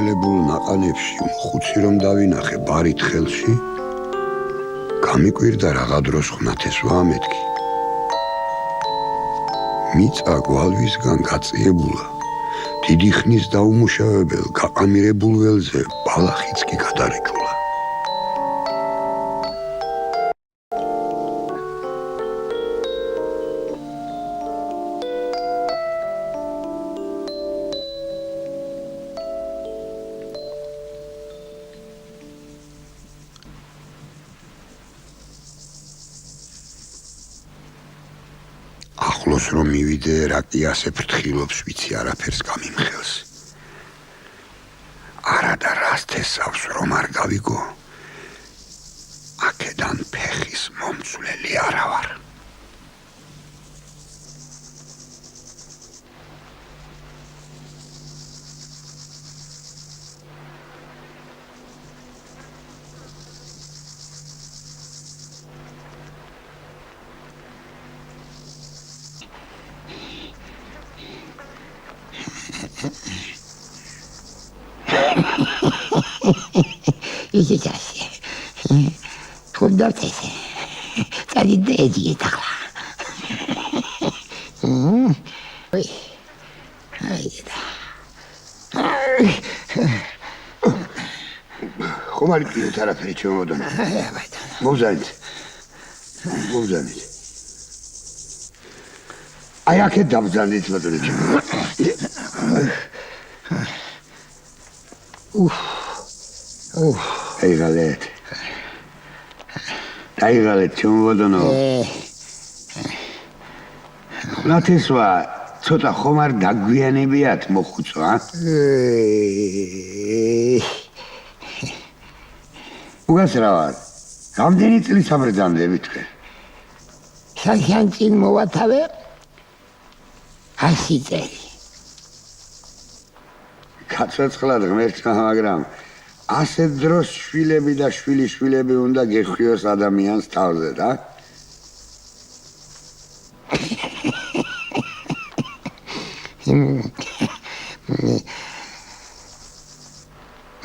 გამშველებულ ნაყანებში მხუცი რომ დავინახე ბარით ხელში, გამიკვირდა რაღა დროს ხნათესვა ამეთქი. მიწა გვალვისგან გაწიებულა, დიდი ხნის დაუმუშავებელ გაყამირებულ ველზე ბალახიც კი გადარეჭულა. ახლოს რომ მივიდე, რა კი ასე ფრთხილობს, ვიცი არაფერს გამიმხელს. არა და რას თესავს რომ არ გავიგო, აქედან ფეხის მომცვლელი არა ვარ. 이게 자식, 돈도 되세. 짜린데 애지겠다가. 아이다. ხომარი კი თერაპევტი ჩემოდან. მოვზანით. აი აქეთ დავზანით ბატონო ჩემო. აიღალეთ ჩემო ბატონო. ნათესვა ცოტა ხომ არ დაგვიანებიათ მოხუცო, ა? უგას რა ვარ? რამდენი წლის საბრძანდები თქვენ? სანქიან წინ მოვათავე 100 წელი. გაცოცხლად ღმერთმა, მაგრამ ასე დროს შვილები და შვილიშვილები უნდა გეხვიოს ადამიანს თავზე, და?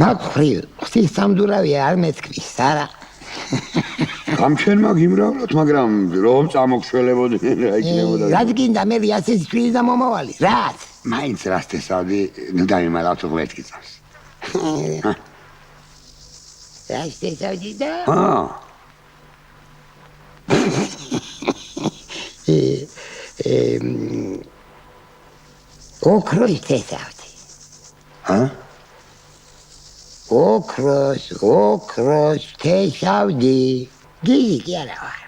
მაგხრი, ღვთისმსამდურავი არ მეთქმის, არა? გამჩენმა გიმრავლოთ, მაგრამ რომ წამოგშველებოდნენ რა იქნებოდა. რაც გინდა მე ასეთი შვილი და მომავალი, რაც? მაინც რას თესავდი, ნუ დავიმალავთ ღმერთი წავს. რას თესავდი და? ოქროს თესავდი. ოქროს თესავდი. გიზი კი არა ვარ.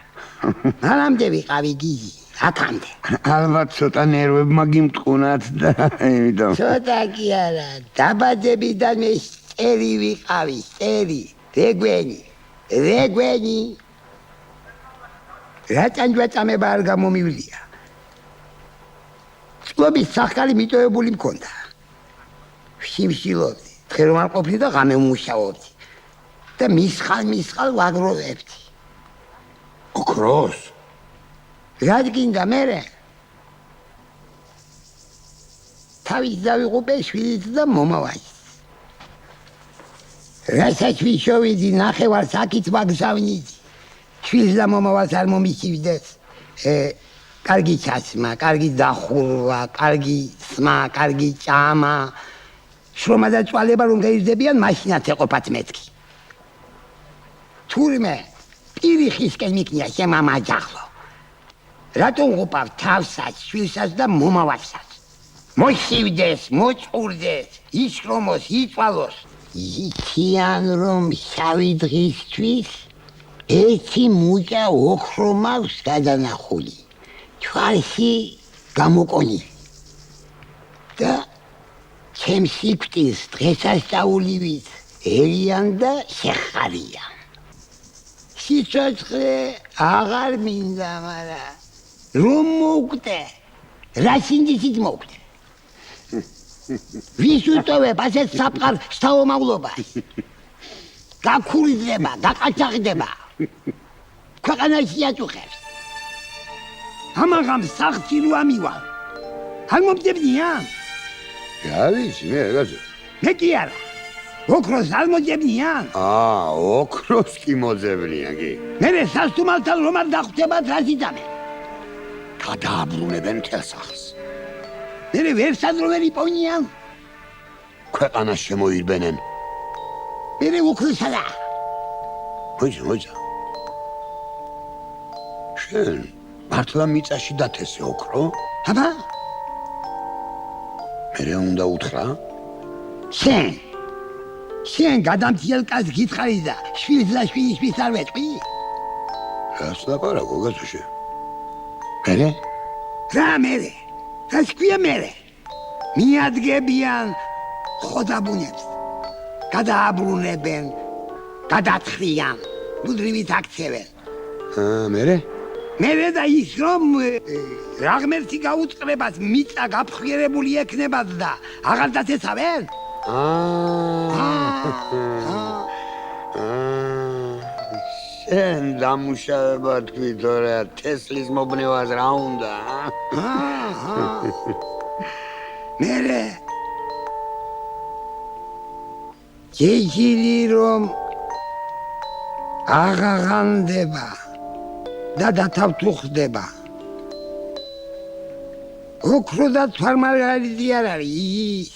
მანამდე ვიყავი გიზი, აქამდე. ალბათ ცოტა ნერვებმა გიმტყუნათ და იმიტომ. ცოტა კი არა, დაბადებიდან მე წერი ვიყავი, წერი. რეგვენი. რა ჭანჭვაწამება არ გამომივლია. წყობის სახკარი მიტოვებული მქონდა. ვშიმშილობდი, დღე რომ არ ყოფილი და ღამე ვმუშაობდი. და მისხალ ვაგროვებდი. ოქროს? რაც გინდა მერე? თავის დავიღუპე შვილიც და მომავალიც. რასაც ვიშოვიდი, ნახევარს აქით ვაგზავნიდი. შვილს და მომავალს არ მომისივდეს. კარგი ჩაცმა, კარგი დახურვა, კარგი სმა, კარგი ჭამა. შრომა და წვალება რომ გაიზრდებიან, მაშინაც ეყოფათ მეთქი. თურმე პირიხისკენ მიქნია შემამა ჯახლო. რატომ ვღუპავ თავსაც, შვილსაც და მომავალსაც? მოსივდეს, მოწყურდეს, იშრომოს, იწვალოს. იციან რომ შავი დღისთვის ერთი მუჭა ოქრო მაქვს გადანახული. თვალში გამოკონილი. და ჩემ სიკვდილს დღესასწაულივით ერიან და შეხარიან. სიცოცხლე აღარ მინდა, მაგრამ რომ მოვკვდე, რა სინდისით მოვკვდე. ვის უტოვებ ასეთ საფყარ შთაომავლობას? გაქურიძება, გაკაჭაღდება. ქვეყანაში აწუხებს. ამაღამ სახლში რო ამივალ. არ მომდებდია? რა ვიცი, მე რაღაცა. მე კი არა. ოქროს არ მოძებნიან? ოქროს კი მოძებნია კი. მერე სასტუმალთან რომ არ დახვდებათ რა ზიდამენ? გადააბრუნებენ მთელ სახლს. მერე ვერსად რო ვერ იპოვნიან? ქვეყანას შემოირბენენ. მერე უქროსადა. მოიცა. შენ მართლა მიწაში დათესე ოქრო? აბა, მერე უნდა უთხრა? შენ გადამთიელ კაც გითხარი და შვილს და შვილიშვილს არ ვეტყვი? რას ლაპარაკო გაწუშე? მერე? რა მერე? რას ქვია მერე? მიადგებიან ხოდაბუნებს, გადააბრუნებენ, გადათხრიან, მუდრივით აქცევენ. მერე? მერე და ის რომ რა ღმერთი გაუწყრებას მიწა გაფრთხილებული ექნებათ და აღარ დაწესავენ? შენ დამუშავება თქვი თორე თესლის მობნევას რა უნდა? მერე ჯეჯილი რომ აღაღანდება და დათავთუხდება. ოქრო და თვარმარგარიდი არ არის.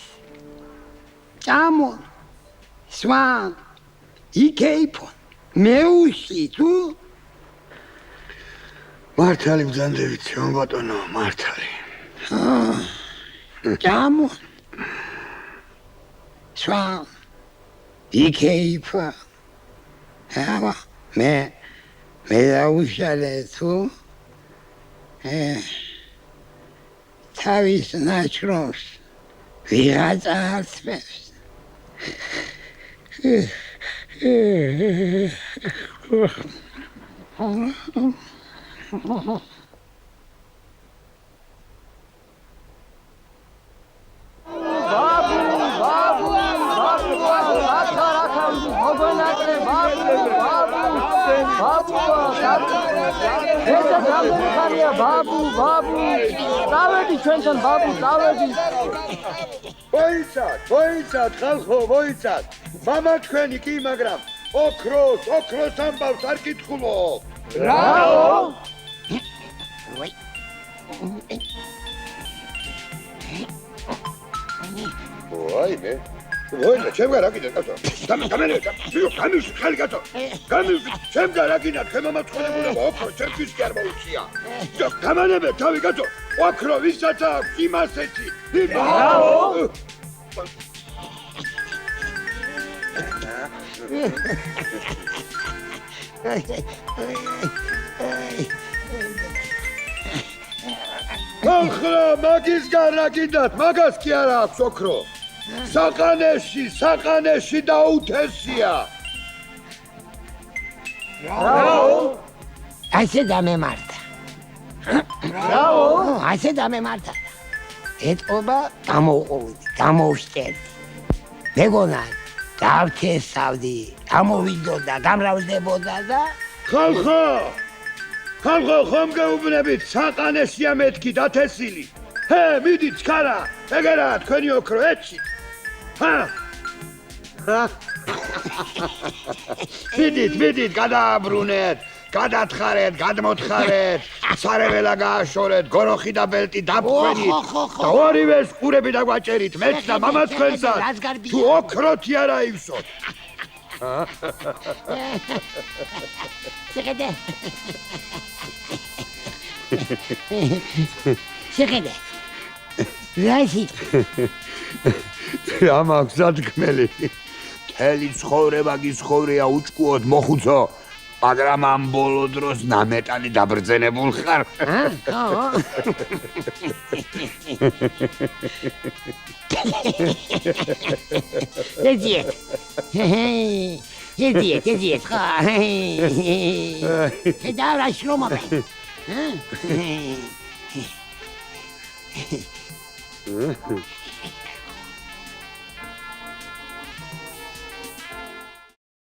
ჭამონ, სვან, იკეიფონ, მეუსი თუ? მართალი ბრძანდებით, ჩემო ბატონო, მართალი. ჭამონ, სვან, იკეიფონ. აბა, მე დაუშალე თუ? თავის ნაჩრომს ვიღაცა არწმევს. ბაბუ, დავედი ჩვენთან ბაბუ, დავედი. მოიცად, ხალხო, მოიცად. მამა თქვენი კი, მაგრამ ოქროს ამბავს არ კითხულო. რაო? ვაიმე. ჩემგან რა კიდე კაცო. გამიშვი ხელი კაცო. გამიშვი, ჩემგან რა კიდე თქვენ მომაწყობლებულა ოქრო ჩემთვის კი არ მოუწია. გამანებე თავი კაცო. ოქრო ვისაც აქვს იმასეთი. რაო? ახლა მაგისგან რა კიდათ, მაგას კი არ აქვს ოქრო. საყანეში დაუთესია. რაო? ასე დამემართა. რაო? ასე დამემართა. ეტყობა გამოვშტერდი. მეგონა დავთესავდი, გამოვიდოდა, გამრავლებოდა და ხალხო, ხომ გაუბნებით, საყანეშია მეთქი დათესილი. მიდით ჩქარა, ეგერა თქვენი ოქრო ეჩით. მიდით, გადააბრუნეთ, გადათხარეთ, გადმოთხარეთ, სარეველა გააშორეთ, გოროხი და ბელტი დაბხვენით და ორივეს ყურები დაგვაჭერით, მეც და მამა თქვენსაც, თუ ოქროთი არ აივსოთ. შეხედე. რაში? რა მაქვს სადგმელი? მთელი ცხოვრება გიცხოვრია უჭკუოდ მოხუცო, მაგრამ ამ ბოლო დროს ნამეტანი დაბრძენებულ ხარ. ეძიეთ, ხა. და რა შრომობენ?